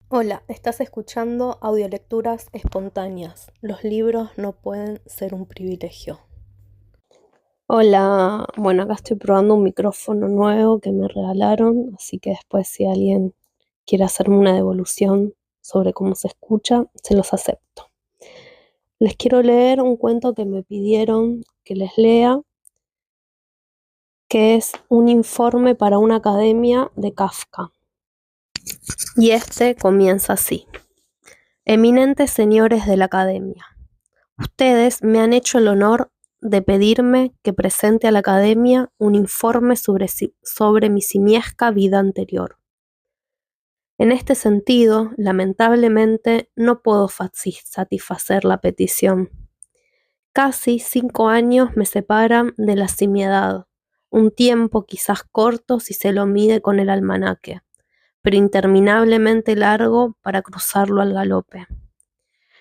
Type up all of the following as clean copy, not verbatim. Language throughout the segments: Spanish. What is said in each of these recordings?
Hola, estás escuchando audiolecturas espontáneas. Los libros no pueden ser un privilegio. Hola, bueno, acá estoy probando un micrófono nuevo que me regalaron, así que después si alguien quiere hacerme una devolución sobre cómo se escucha, se los acepto. Les quiero leer un cuento que me pidieron que les lea, que es un informe para una academia de Kafka. Y este comienza así. Eminentes señores de la academia. Ustedes me han hecho el honor de pedirme que presente a la Academia un informe sobre mi simiesca vida anterior. En este sentido, lamentablemente, no puedo satisfacer la petición. Casi 5 años me separan de la simiedad, un tiempo quizás corto si se lo mide con el almanaque, pero interminablemente largo para cruzarlo al galope,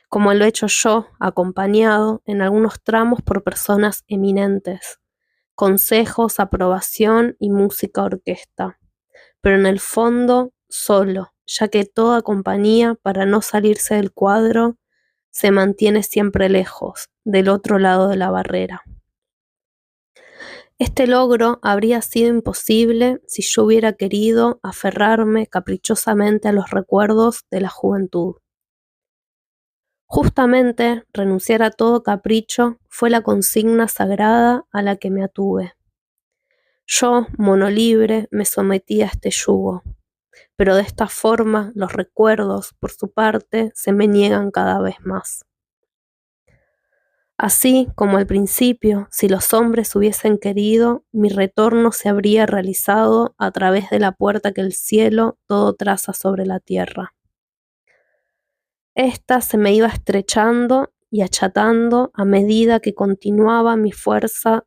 como lo he hecho yo, acompañado en algunos tramos por personas eminentes, consejos, aprobación y música orquesta, pero en el fondo solo, ya que toda compañía, para no salirse del cuadro, se mantiene siempre lejos, del otro lado de la barrera. Este logro habría sido imposible si yo hubiera querido aferrarme caprichosamente a los recuerdos de la juventud. Justamente, renunciar a todo capricho fue la consigna sagrada a la que me atuve. Yo, monolibre, me sometí a este yugo, pero de esta forma los recuerdos, por su parte, se me niegan cada vez más. Así como al principio, si los hombres hubiesen querido, mi retorno se habría realizado a través de la puerta que el cielo todo traza sobre la tierra. Esta se me iba estrechando y achatando a medida que continuaba mi forzada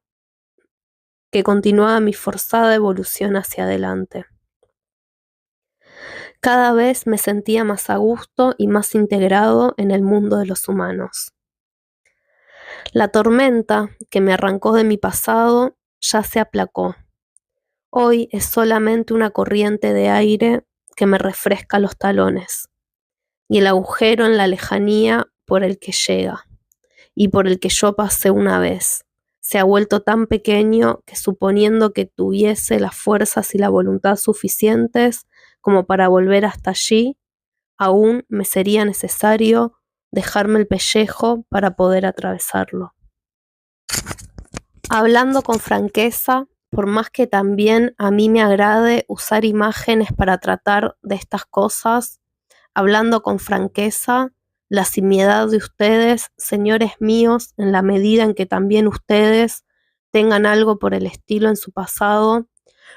evolución hacia adelante. Cada vez me sentía más a gusto y más integrado en el mundo de los humanos. La tormenta que me arrancó de mi pasado ya se aplacó. Hoy es solamente una corriente de aire que me refresca los talones y el agujero en la lejanía por el que llega y por el que yo pasé una vez. Se ha vuelto tan pequeño que, suponiendo que tuviese las fuerzas y la voluntad suficientes como para volver hasta allí, aún me sería necesario dejarme el pellejo para poder atravesarlo. Hablando con franqueza, por más que también a mí me agrade usar imágenes para tratar de estas cosas, hablando con franqueza, la simiedad de ustedes, señores míos, en la medida en que también ustedes tengan algo por el estilo en su pasado,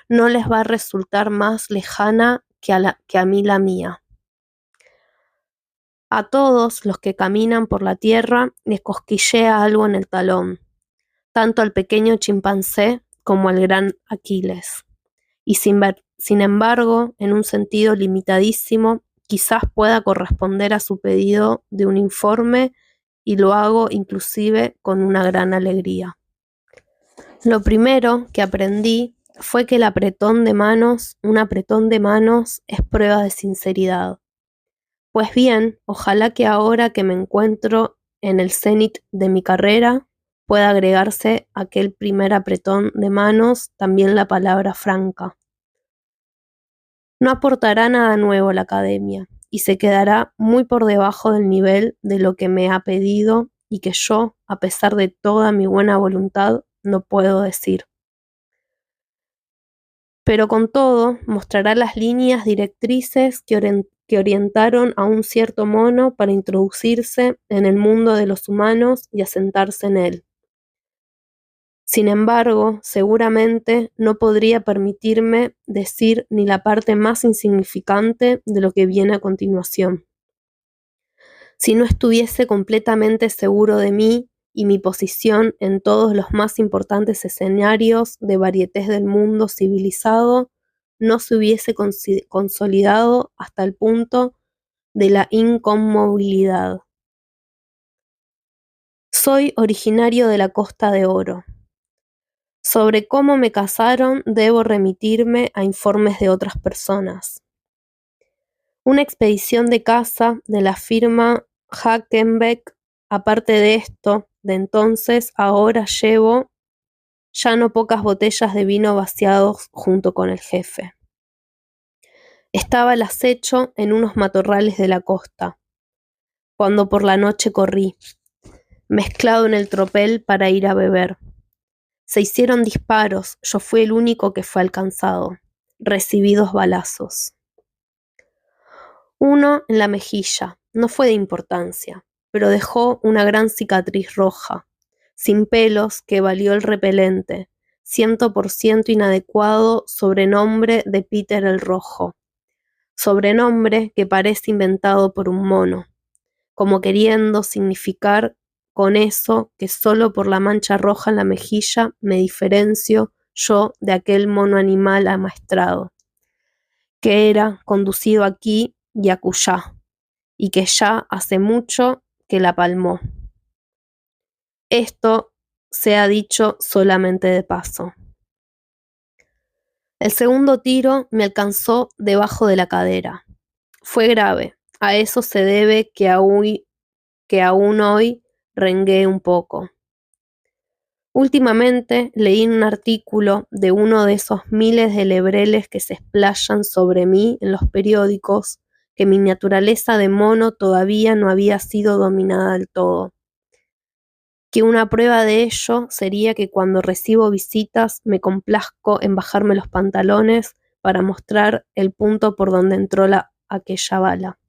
no les va a resultar más lejana que a mí la mía. A todos los que caminan por la tierra les cosquillea algo en el talón, tanto al pequeño chimpancé como al gran Aquiles. Y sin embargo, en un sentido limitadísimo, quizás pueda corresponder a su pedido de un informe, y lo hago inclusive con una gran alegría. Lo primero que aprendí fue que un apretón de manos es prueba de sinceridad. Pues bien, ojalá que ahora que me encuentro en el cenit de mi carrera, pueda agregarse a aquel primer apretón de manos también la palabra franca. No aportará nada nuevo a la academia y se quedará muy por debajo del nivel de lo que me ha pedido y que yo, a pesar de toda mi buena voluntad, no puedo decir. Pero con todo, mostrará las líneas directrices que orientaron a un cierto mono para introducirse en el mundo de los humanos y asentarse en él. Sin embargo, seguramente no podría permitirme decir ni la parte más insignificante de lo que viene a continuación. Si no estuviese completamente seguro de mí y mi posición en todos los más importantes escenarios de varietés del mundo civilizado, no se hubiese consolidado hasta el punto de la inconmovilidad. Soy originario de la Costa de Oro. Sobre cómo me casaron debo remitirme a informes de otras personas. Una expedición de caza de la firma Hagenbeck. Aparte de esto, de entonces, ahora llevo ya no pocas botellas de vino vaciados junto con el jefe. Estaba al acecho en unos matorrales de la costa, cuando por la noche corrí, mezclado en el tropel para ir a beber. Se hicieron disparos, yo fui el único que fue alcanzado. Recibí 2 balazos. Uno en la mejilla, no fue de importancia, pero dejó una gran cicatriz roja, sin pelos que valió el repelente, 100% inadecuado sobrenombre de Peter el Rojo, sobrenombre que parece inventado por un mono, como queriendo significar con eso que solo por la mancha roja en la mejilla me diferencio yo de aquel mono animal amaestrado, que era conducido aquí y acullá, y que ya hace mucho que la palmó. Esto se ha dicho solamente de paso. El segundo tiro me alcanzó debajo de la cadera. Fue grave, a eso se debe que aún hoy rengué un poco. Últimamente leí un artículo de uno de esos miles de lebreles que se explayan sobre mí en los periódicos, que mi naturaleza de mono todavía no había sido dominada del todo. Que una prueba de ello sería que cuando recibo visitas me complazco en bajarme los pantalones para mostrar el punto por donde entró aquella bala.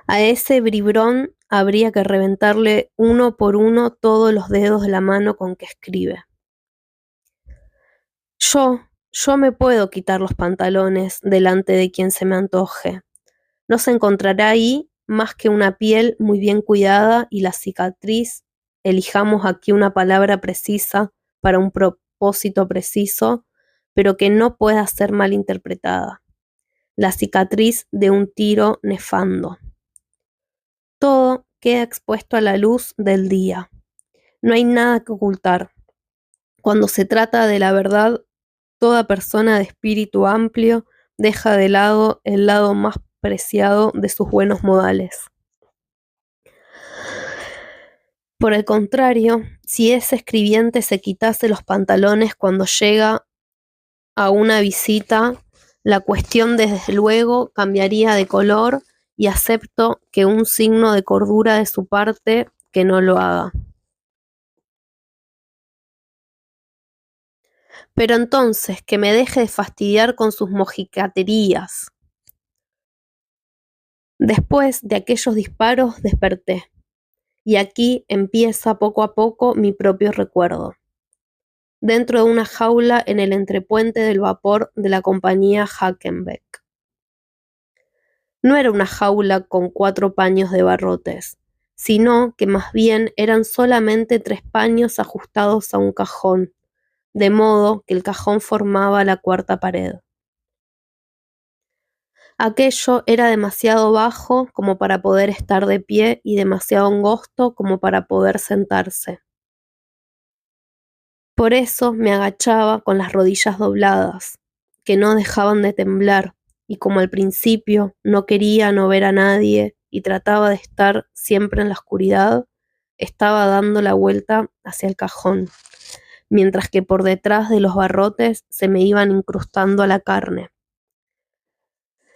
A ese bribrón habría que reventarle uno por uno todos los dedos de la mano con que escribe. Yo me puedo quitar los pantalones delante de quien se me antoje. No se encontrará ahí más que una piel muy bien cuidada y la cicatriz, elijamos aquí una palabra precisa para un propósito preciso, pero que no pueda ser mal interpretada. La cicatriz de un tiro nefando. Todo queda expuesto a la luz del día. No hay nada que ocultar. Cuando se trata de la verdad, toda persona de espíritu amplio deja de lado el lado más preciado de sus buenos modales. Por el contrario, si ese escribiente se quitase los pantalones cuando llega a una visita, la cuestión desde luego cambiaría de color y acepto que un signo de cordura de su parte que no lo haga. Pero entonces que me deje de fastidiar con sus mojigaterías. Después de aquellos disparos desperté, y aquí empieza poco a poco mi propio recuerdo. Dentro de una jaula en el entrepuente del vapor de la compañía Hagenbeck. No era una jaula con 4 paños de barrotes, sino que más bien eran solamente 3 paños ajustados a un cajón, de modo que el cajón formaba la cuarta pared. Aquello era demasiado bajo como para poder estar de pie y demasiado angosto como para poder sentarse. Por eso me agachaba con las rodillas dobladas, que no dejaban de temblar, y como al principio no quería no ver a nadie y trataba de estar siempre en la oscuridad, estaba dando la vuelta hacia el cajón, mientras que por detrás de los barrotes se me iban incrustando a la carne.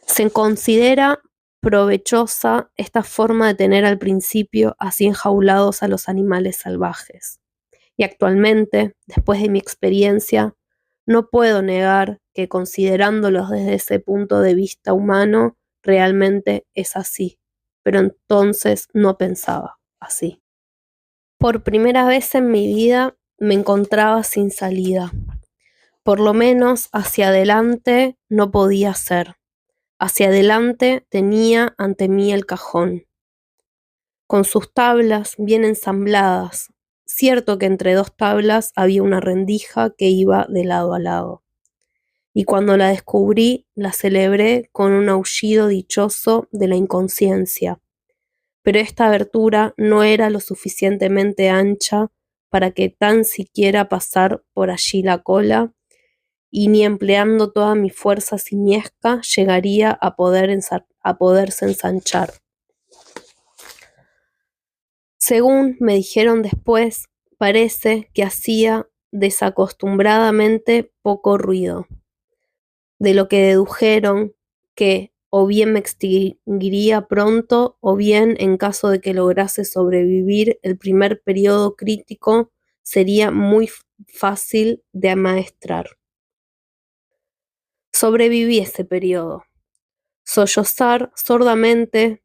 Se considera provechosa esta forma de tener al principio así enjaulados a los animales salvajes. Y actualmente, después de mi experiencia, no puedo negar que considerándolos desde ese punto de vista humano, realmente es así. Pero entonces no pensaba así. Por primera vez en mi vida me encontraba sin salida. Por lo menos hacia adelante no podía ser. Hacia adelante tenía ante mí el cajón, con sus tablas bien ensambladas. Cierto que entre 2 tablas había una rendija que iba de lado a lado. Y cuando la descubrí, la celebré con un aullido dichoso de la inconsciencia. Pero esta abertura no era lo suficientemente ancha para que tan siquiera pasar por allí la cola, y ni empleando toda mi fuerza simiesca llegaría a poderse ensanchar. Según me dijeron después, parece que hacía desacostumbradamente poco ruido, de lo que dedujeron que o bien me extinguiría pronto o bien, en caso de que lograse sobrevivir el primer periodo crítico, sería muy fácil de amaestrar. Sobreviví ese periodo. Sollozar sordamente,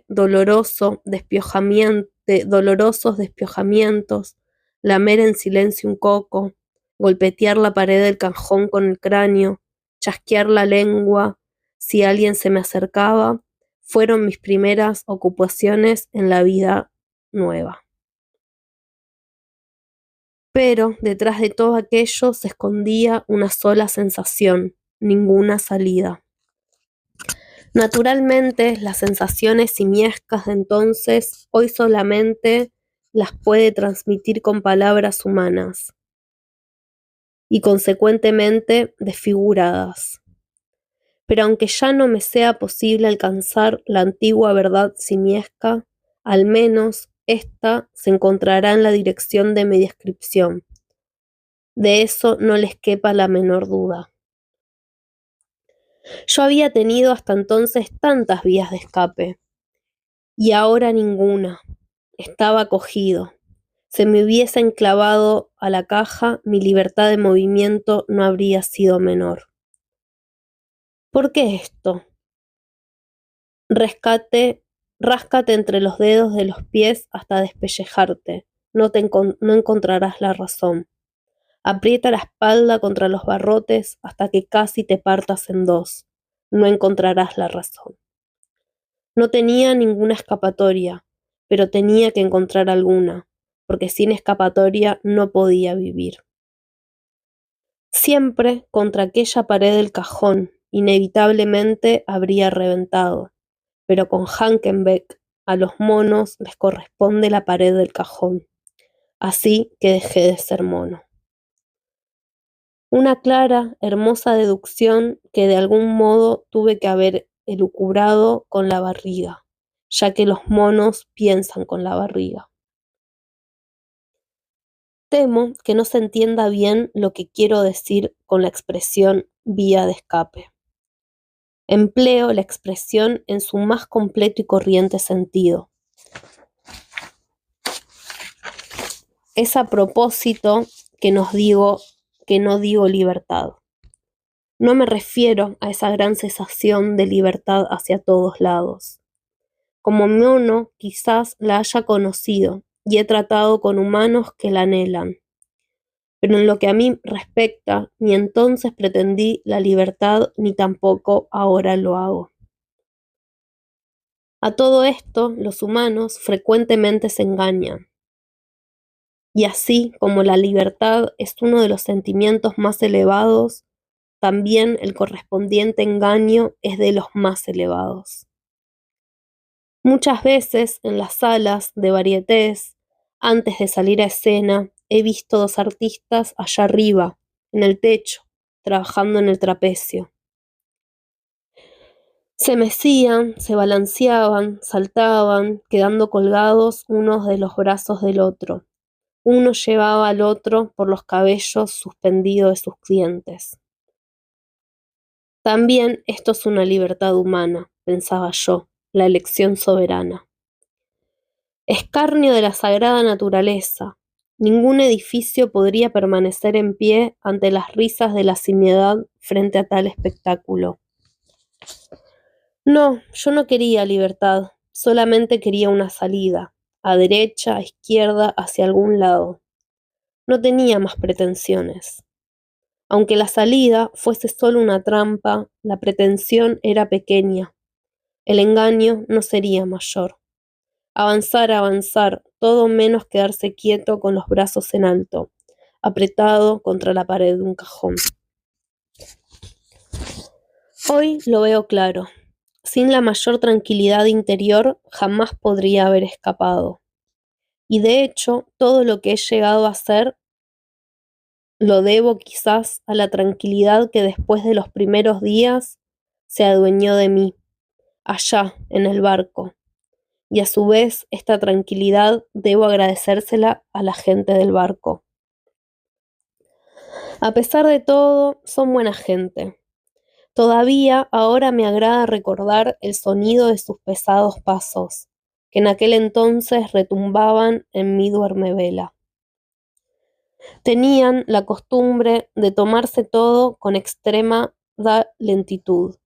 dolorosos despiojamientos, lamer en silencio un coco, golpetear la pared del cajón con el cráneo, chasquear la lengua si alguien se me acercaba, fueron mis primeras ocupaciones en la vida nueva. Pero detrás de todo aquello se escondía una sola sensación, ninguna salida. Naturalmente, las sensaciones simiescas de entonces hoy solamente las puede transmitir con palabras humanas y consecuentemente desfiguradas. Pero aunque ya no me sea posible alcanzar la antigua verdad simiesca, al menos ésta se encontrará en la dirección de mi descripción. De eso no les quepa la menor duda. Yo había tenido hasta entonces tantas vías de escape, y ahora ninguna. Estaba cogido. Se me hubiese enclavado a la caja, mi libertad de movimiento no habría sido menor. ¿Por qué esto? Ráscate entre los dedos de los pies hasta despellejarte. No encontrarás la razón. Aprieta la espalda contra los barrotes hasta que casi te partas en dos. No encontrarás la razón. No tenía ninguna escapatoria, pero tenía que encontrar alguna, porque sin escapatoria no podía vivir. Siempre contra aquella pared del cajón, inevitablemente habría reventado, pero con Hanckenbeck a los monos les corresponde la pared del cajón, así que dejé de ser mono. Una clara, hermosa deducción que de algún modo tuve que haber elucubrado con la barriga, ya que los monos piensan con la barriga. Temo que no se entienda bien lo que quiero decir con la expresión vía de escape. Empleo la expresión en su más completo y corriente sentido. Es a propósito que no digo libertad. No me refiero a esa gran sensación de libertad hacia todos lados. Como mono quizás la haya conocido y he tratado con humanos que la anhelan. Pero en lo que a mí respecta, ni entonces pretendí la libertad ni tampoco ahora lo hago. A todo esto, los humanos frecuentemente se engañan. Y así como la libertad es uno de los sentimientos más elevados, también el correspondiente engaño es de los más elevados. Muchas veces en las salas de varietés, antes de salir a escena, he visto dos artistas allá arriba, en el techo, trabajando en el trapecio. Se mecían, se balanceaban, saltaban, quedando colgados unos de los brazos del otro. Uno llevaba al otro por los cabellos suspendidos de sus dientes. También esto es una libertad humana, pensaba yo, la elección soberana. Escarnio de la sagrada naturaleza. Ningún edificio podría permanecer en pie ante las risas de la simiedad frente a tal espectáculo. No, yo no quería libertad, solamente quería una salida, a derecha, a izquierda, hacia algún lado. No tenía más pretensiones. Aunque la salida fuese solo una trampa, la pretensión era pequeña. El engaño no sería mayor. Avanzar, todo menos quedarse quieto con los brazos en alto, apretado contra la pared de un cajón. Hoy lo veo claro. Sin la mayor tranquilidad interior jamás podría haber escapado. Y de hecho, todo lo que he llegado a hacer lo debo quizás a la tranquilidad que después de los primeros días se adueñó de mí, allá en el barco, y a su vez esta tranquilidad debo agradecérsela a la gente del barco. A pesar de todo, son buena gente. Todavía ahora me agrada recordar el sonido de sus pesados pasos, que en aquel entonces retumbaban en mi duermevela. Tenían la costumbre de tomarse todo con extrema lentitud.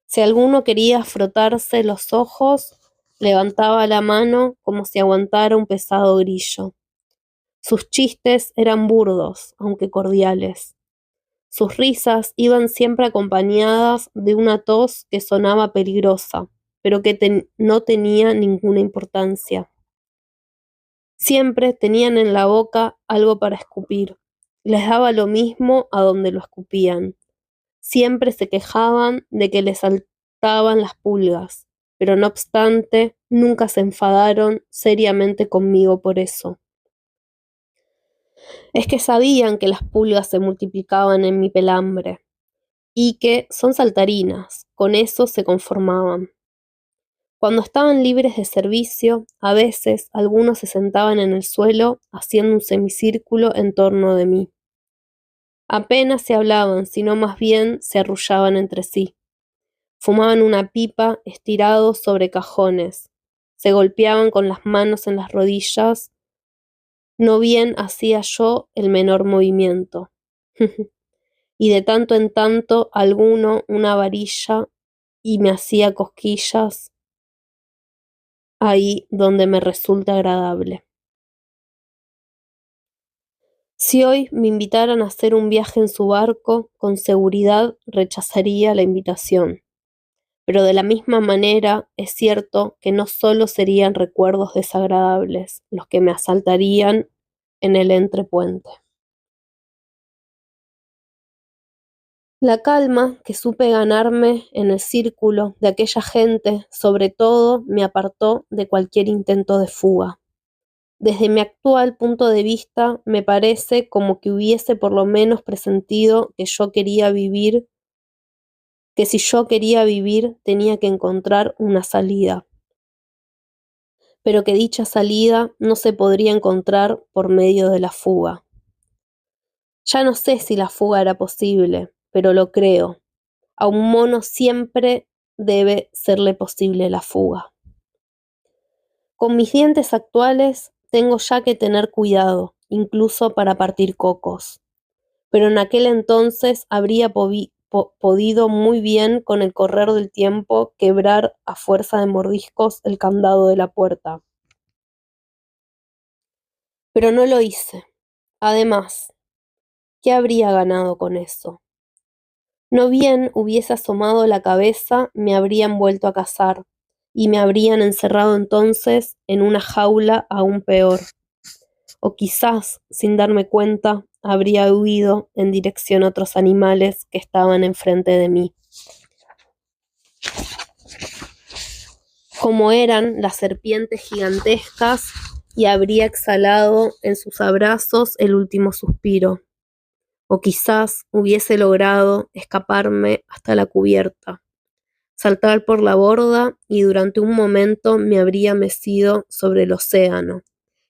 Si alguno quería frotarse los ojos, levantaba la mano como si aguantara un pesado grillo. Sus chistes eran burdos, aunque cordiales. Sus risas iban siempre acompañadas de una tos que sonaba peligrosa, pero que no tenía ninguna importancia. Siempre tenían en la boca algo para escupir. Les daba lo mismo a donde lo escupían. Siempre se quejaban de que les saltaban las pulgas, pero no obstante, nunca se enfadaron seriamente conmigo por eso. Es que sabían que las pulgas se multiplicaban en mi pelambre y que son saltarinas, con eso se conformaban. Cuando estaban libres de servicio, a veces algunos se sentaban en el suelo haciendo un semicírculo en torno de mí. Apenas se hablaban, sino más bien se arrullaban entre sí. Fumaban una pipa estirados sobre cajones. Se golpeaban con las manos en las rodillas. No bien hacía yo el menor movimiento. Y de tanto en tanto alguno una varilla y me hacía cosquillas ahí donde me resulta agradable. Si hoy me invitaran a hacer un viaje en su barco, con seguridad rechazaría la invitación. Pero de la misma manera es cierto que no solo serían recuerdos desagradables los que me asaltarían en el entrepuente. La calma que supe ganarme en el círculo de aquella gente, sobre todo, me apartó de cualquier intento de fuga. Desde mi actual punto de vista, me parece como que hubiese por lo menos presentido que si yo quería vivir, tenía que encontrar una salida, pero que dicha salida no se podría encontrar por medio de la fuga. Ya no sé si la fuga era posible, pero lo creo. A un mono siempre debe serle posible la fuga. Con mis dientes actuales tengo ya que tener cuidado, incluso para partir cocos. Pero en aquel entonces habría podido muy bien, con el correr del tiempo, quebrar a fuerza de mordiscos el candado de la puerta. Pero no lo hice. Además, ¿qué habría ganado con eso? No bien hubiese asomado la cabeza, me habrían vuelto a cazar, y me habrían encerrado entonces en una jaula aún peor. O quizás, sin darme cuenta, habría huido en dirección a otros animales que estaban enfrente de mí. Como eran las serpientes gigantescas, y habría exhalado en sus abrazos el último suspiro. O quizás hubiese logrado escaparme hasta la cubierta, saltar por la borda y durante un momento me habría mecido sobre el océano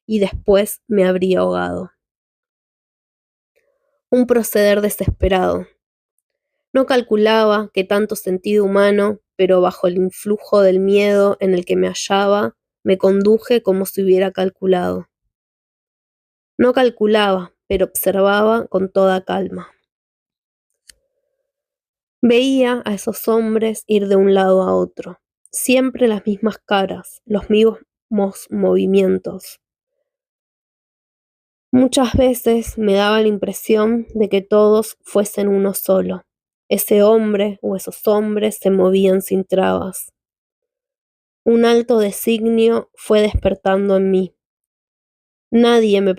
y después me habría ahogado. Un proceder desesperado. No calculaba que tanto sentido humano, pero bajo el influjo del miedo en el que me hallaba, me conduje como si hubiera calculado. No calculaba, pero observaba con toda calma. Veía a esos hombres ir de un lado a otro, siempre las mismas caras, los mismos movimientos. Muchas veces me daba la impresión de que todos fuesen uno solo. Ese hombre o esos hombres se movían sin trabas. Un alto designio fue despertando en mí. Nadie me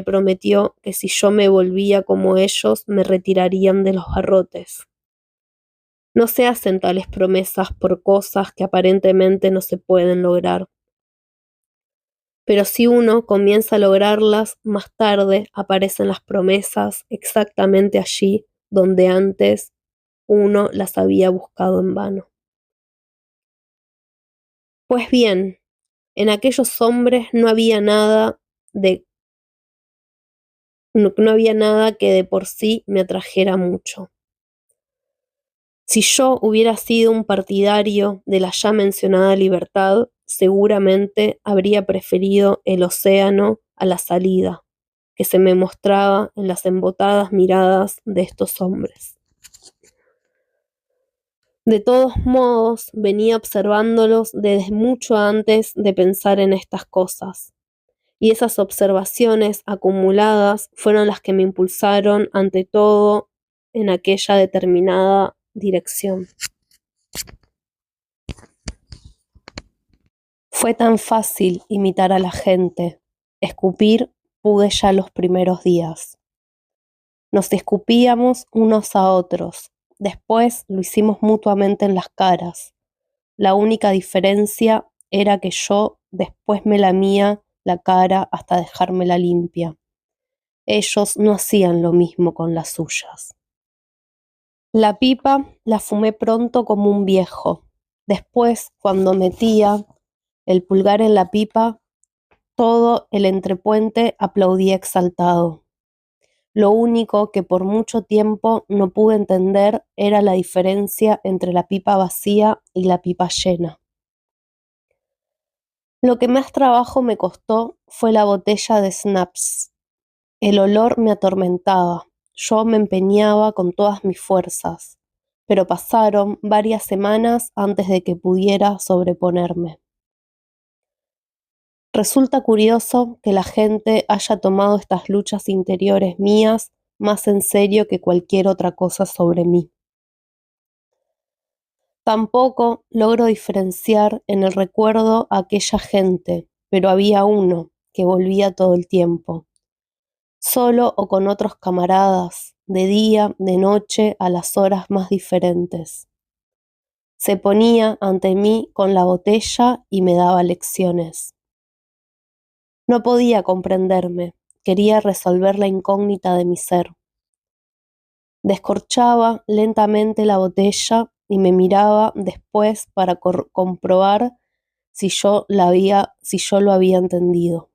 prometió que si yo me volvía como ellos, me retirarían de los barrotes. No se hacen tales promesas por cosas que aparentemente no se pueden lograr. Pero si uno comienza a lograrlas, más tarde aparecen las promesas exactamente allí donde antes uno las había buscado en vano. Pues bien, en aquellos hombres no había nada que de por sí me atrajera mucho. Si yo hubiera sido un partidario de la ya mencionada libertad, seguramente habría preferido el océano a la salida, que se me mostraba en las embotadas miradas de estos hombres. De todos modos, venía observándolos desde mucho antes de pensar en estas cosas, y esas observaciones acumuladas fueron las que me impulsaron ante todo en aquella determinada dirección. Fue tan fácil imitar a la gente. Escupir pude ya los primeros días. Nos escupíamos unos a otros. Después lo hicimos mutuamente en las caras. La única diferencia era que yo después me lamía la cara hasta dejármela limpia. Ellos no hacían lo mismo con las suyas. La pipa la fumé pronto como un viejo. Después, cuando metía el pulgar en la pipa, todo el entrepuente aplaudía exaltado. Lo único que por mucho tiempo no pude entender era la diferencia entre la pipa vacía y la pipa llena. Lo que más trabajo me costó fue la botella de Snaps. El olor me atormentaba. Yo me empeñaba con todas mis fuerzas, pero pasaron varias semanas antes de que pudiera sobreponerme. Resulta curioso que la gente haya tomado estas luchas interiores mías más en serio que cualquier otra cosa sobre mí. Tampoco logro diferenciar en el recuerdo a aquella gente, pero había uno que volvía todo el tiempo, solo o con otros camaradas, de día, de noche, a las horas más diferentes. Se ponía ante mí con la botella y me daba lecciones. No podía comprenderme, quería resolver la incógnita de mi ser. Descorchaba lentamente la botella y me miraba después para comprobar si yo lo había entendido.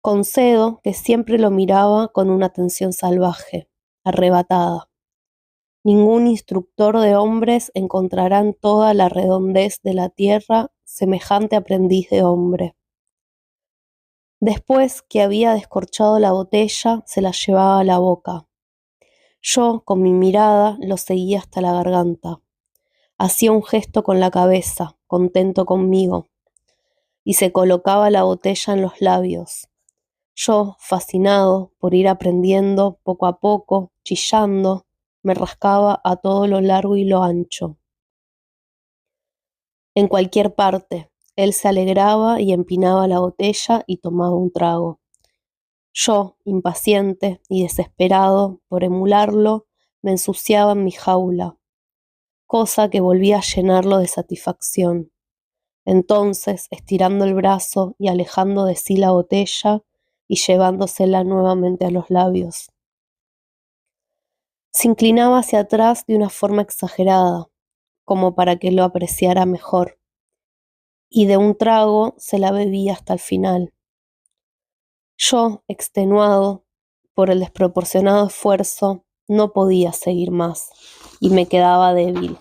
Concedo que siempre lo miraba con una atención salvaje, arrebatada. Ningún instructor de hombres encontrará en toda la redondez de la tierra semejante aprendiz de hombre. Después que había descorchado la botella, se la llevaba a la boca. Yo, con mi mirada, lo seguía hasta la garganta. Hacía un gesto con la cabeza, contento conmigo, y se colocaba la botella en los labios. Yo, fascinado por ir aprendiendo poco a poco, chillando, me rascaba a todo lo largo y lo ancho. En cualquier parte, él se alegraba y empinaba la botella y tomaba un trago. Yo, impaciente y desesperado por emularlo, me ensuciaba en mi jaula, cosa que volvía a llenarlo de satisfacción. Entonces, estirando el brazo y alejando de sí la botella y llevándosela nuevamente a los labios. Se inclinaba hacia atrás de una forma exagerada, como para que lo apreciara mejor, y de un trago se la bebía hasta el final. Yo, extenuado por el desproporcionado esfuerzo, no podía seguir más y me quedaba débil,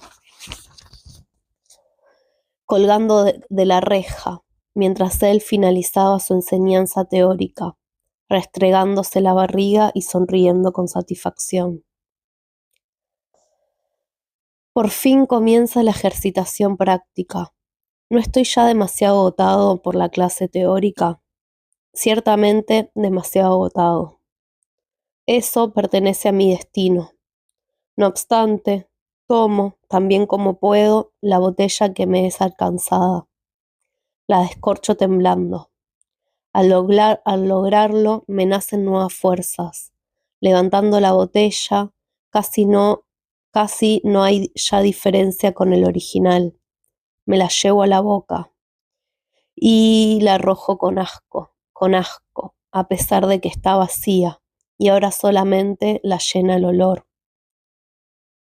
colgando de la reja, mientras él finalizaba su enseñanza teórica, restregándose la barriga y sonriendo con satisfacción. Por fin comienza la ejercitación práctica. ¿No estoy ya demasiado agotado por la clase teórica? Ciertamente demasiado agotado. Eso pertenece a mi destino. No obstante, tomo, también como puedo, la botella que me es alcanzada. La descorcho temblando. Al lograrlo, me nacen nuevas fuerzas. Levantando la botella, casi no hay ya diferencia con el original. Me la llevo a la boca. y la arrojo con asco, a pesar de que está vacía, y ahora solamente la llena el olor.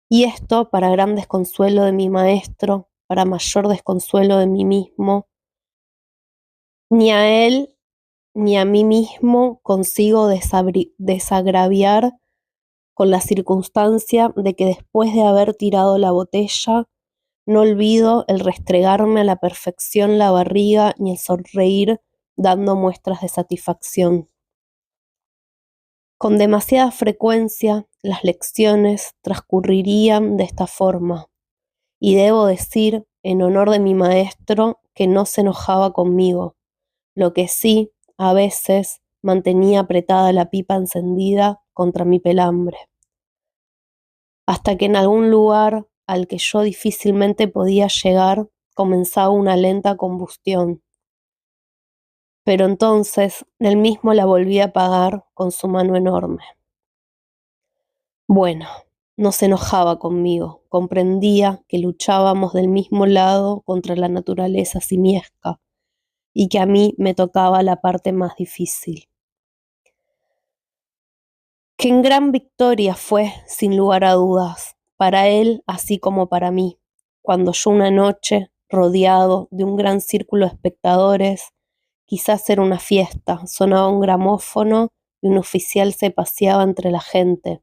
Y esto, para gran desconsuelo de mi maestro, para mayor desconsuelo de mí mismo, ni a él ni a mí mismo consigo desagraviar con la circunstancia de que después de haber tirado la botella, no olvido el restregarme a la perfección la barriga ni el sonreír dando muestras de satisfacción. Con demasiada frecuencia, las lecciones transcurrirían de esta forma, y debo decir, en honor de mi maestro, que no se enojaba conmigo, lo que sí, a veces, mantenía apretada la pipa encendida contra mi pelambre, hasta que en algún lugar al que yo difícilmente podía llegar comenzaba una lenta combustión. Pero entonces él mismo la volvía a apagar con su mano enorme. Bueno, no se enojaba conmigo, comprendía que luchábamos del mismo lado contra la naturaleza simiesca y que a mí me tocaba la parte más difícil. Que en gran victoria fue, sin lugar a dudas, para él así como para mí, cuando yo una noche, rodeado de un gran círculo de espectadores, quizás era una fiesta, sonaba un gramófono y un oficial se paseaba entre la gente.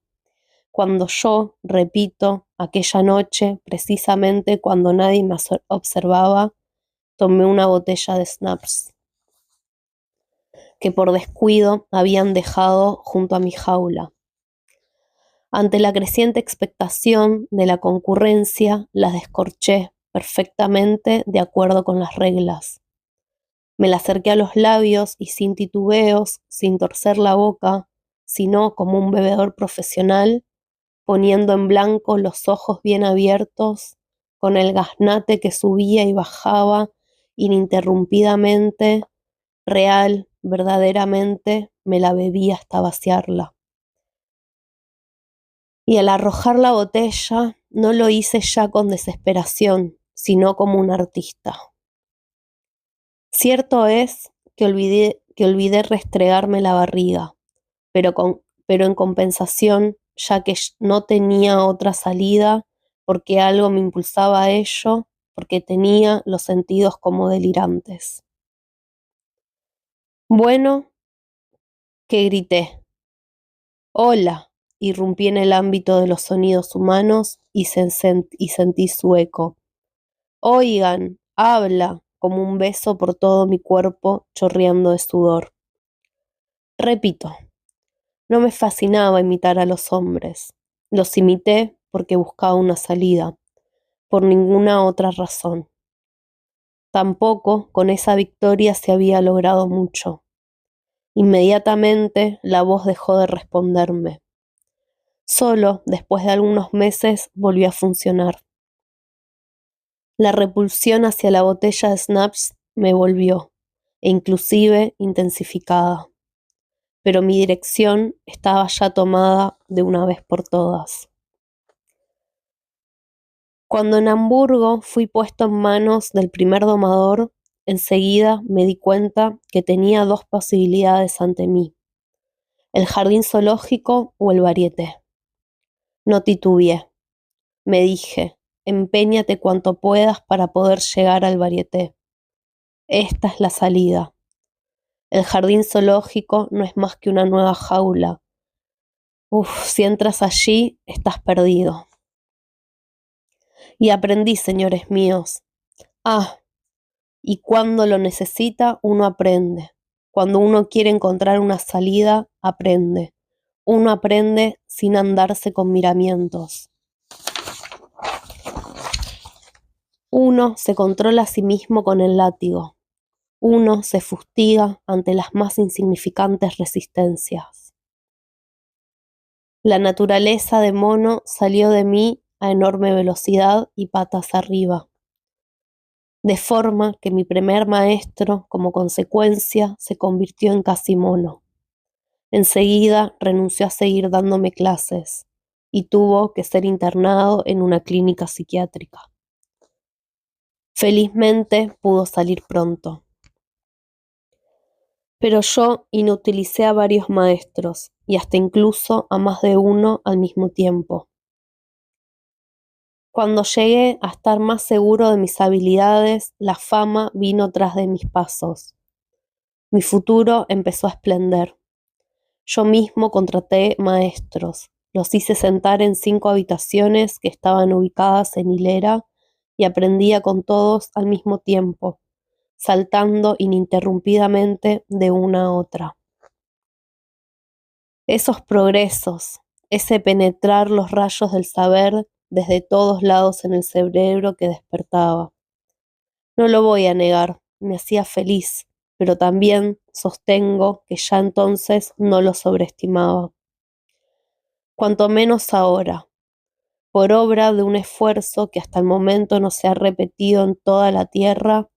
Cuando yo, repito, aquella noche, precisamente cuando nadie me observaba, tomé una botella de snaps que por descuido habían dejado junto a mi jaula. Ante la creciente expectación de la concurrencia, las descorché perfectamente de acuerdo con las reglas. Me la acerqué a los labios y sin titubeos, sin torcer la boca, sino como un bebedor profesional, poniendo en blanco los ojos bien abiertos, con el gaznate que subía y bajaba ininterrumpidamente, real, verdaderamente, me la bebí hasta vaciarla. Y al arrojar la botella, no lo hice ya con desesperación, sino como un artista. Cierto es que olvidé restregarme la barriga, pero en compensación, ya que no tenía otra salida, porque algo me impulsaba a ello, porque tenía los sentidos como delirantes. Bueno, que grité. ¡Hola! Irrumpí en el ámbito de los sonidos humanos y sentí su eco. Oigan, habla, como un beso por todo mi cuerpo chorreando de sudor. Repito, no me fascinaba imitar a los hombres. Los imité porque buscaba una salida, por ninguna otra razón. Tampoco con esa victoria se había logrado mucho. Inmediatamente la voz dejó de responderme. Solo después de algunos meses volvió a funcionar. La repulsión hacia la botella de snaps me volvió, e inclusive intensificada. Pero mi dirección estaba ya tomada de una vez por todas. Cuando en Hamburgo fui puesto en manos del primer domador, enseguida me di cuenta que tenía dos posibilidades ante mí: el jardín zoológico o el varieté. No titubeé. Me dije, empeñate cuanto puedas para poder llegar al varieté. Esta es la salida. El jardín zoológico no es más que una nueva jaula. Si entras allí, estás perdido. Y aprendí, señores míos. Y cuando lo necesita, uno aprende. Cuando uno quiere encontrar una salida, aprende. Uno aprende sin andarse con miramientos. Uno se controla a sí mismo con el látigo. Uno se fustiga ante las más insignificantes resistencias. La naturaleza de mono salió de mí a enorme velocidad y patas arriba, de forma que mi primer maestro, como consecuencia, se convirtió en casi mono. Enseguida renunció a seguir dándome clases y tuvo que ser internado en una clínica psiquiátrica. Felizmente pudo salir pronto. Pero yo inutilicé a varios maestros, y hasta incluso a más de uno al mismo tiempo. Cuando llegué a estar más seguro de mis habilidades, la fama vino tras de mis pasos. Mi futuro empezó a esplender. Yo mismo contraté maestros, los hice sentar en 5 habitaciones que estaban ubicadas en hilera y aprendía con todos al mismo tiempo, saltando ininterrumpidamente de una a otra. Esos progresos, ese penetrar los rayos del saber desde todos lados en el cerebro que despertaba. No lo voy a negar, me hacía feliz, pero también sostengo que ya entonces no lo sobreestimaba. Cuanto menos ahora, por obra de un esfuerzo que hasta el momento no se ha repetido en toda la tierra,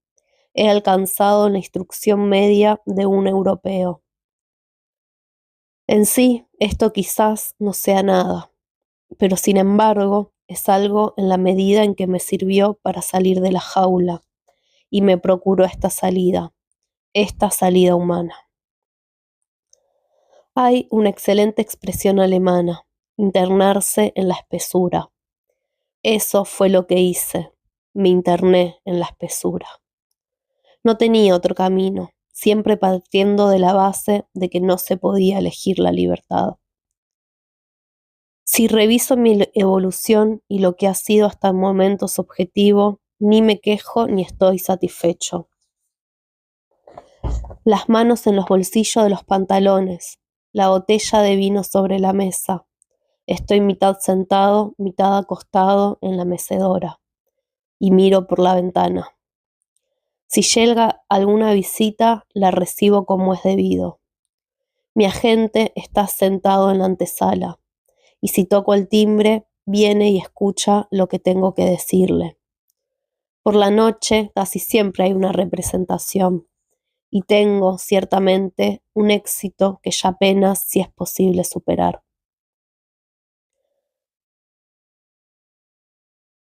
he alcanzado la instrucción media de un europeo. En sí, esto quizás no sea nada, pero sin embargo es algo en la medida en que me sirvió para salir de la jaula y me procuró esta salida humana. Hay una excelente expresión alemana, internarse en la espesura. Eso fue lo que hice, me interné en la espesura. No tenía otro camino, siempre partiendo de la base de que no se podía elegir la libertad. Si reviso mi evolución y lo que ha sido hasta el momento su objetivo, ni me quejo ni estoy satisfecho. Las manos en los bolsillos de los pantalones, la botella de vino sobre la mesa. Estoy mitad sentado, mitad acostado en la mecedora y miro por la ventana. Si llega alguna visita, la recibo como es debido. Mi agente está sentado en la antesala y si toco el timbre, viene y escucha lo que tengo que decirle. Por la noche casi siempre hay una representación y tengo, ciertamente, un éxito que ya apenas si es posible superar.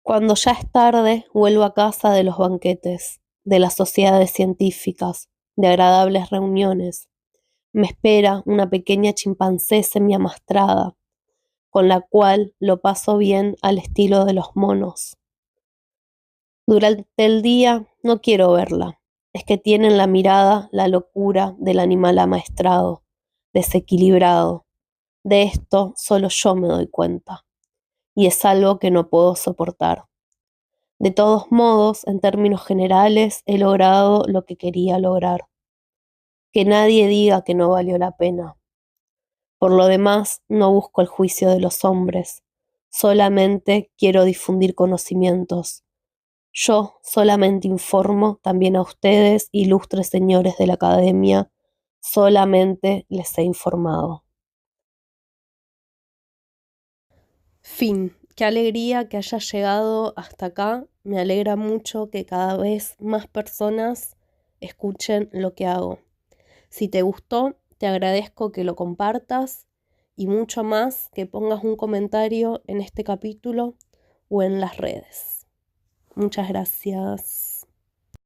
Cuando ya es tarde, vuelvo a casa de los banquetes, de las sociedades científicas, de agradables reuniones. Me espera una pequeña chimpancé semiamastrada, con la cual lo paso bien al estilo de los monos. Durante el día no quiero verla, es que tiene en la mirada la locura del animal amaestrado, desequilibrado. De esto solo yo me doy cuenta, y es algo que no puedo soportar. De todos modos, en términos generales, he logrado lo que quería lograr. Que nadie diga que no valió la pena. Por lo demás, no busco el juicio de los hombres, solamente quiero difundir conocimientos. Yo solamente informo también a ustedes, ilustres señores de la academia, solamente les he informado. Fin. Qué alegría que haya llegado hasta acá. Me alegra mucho que cada vez más personas escuchen lo que hago. Si te gustó, te agradezco que lo compartas y mucho más que pongas un comentario en este capítulo o en las redes. Muchas gracias.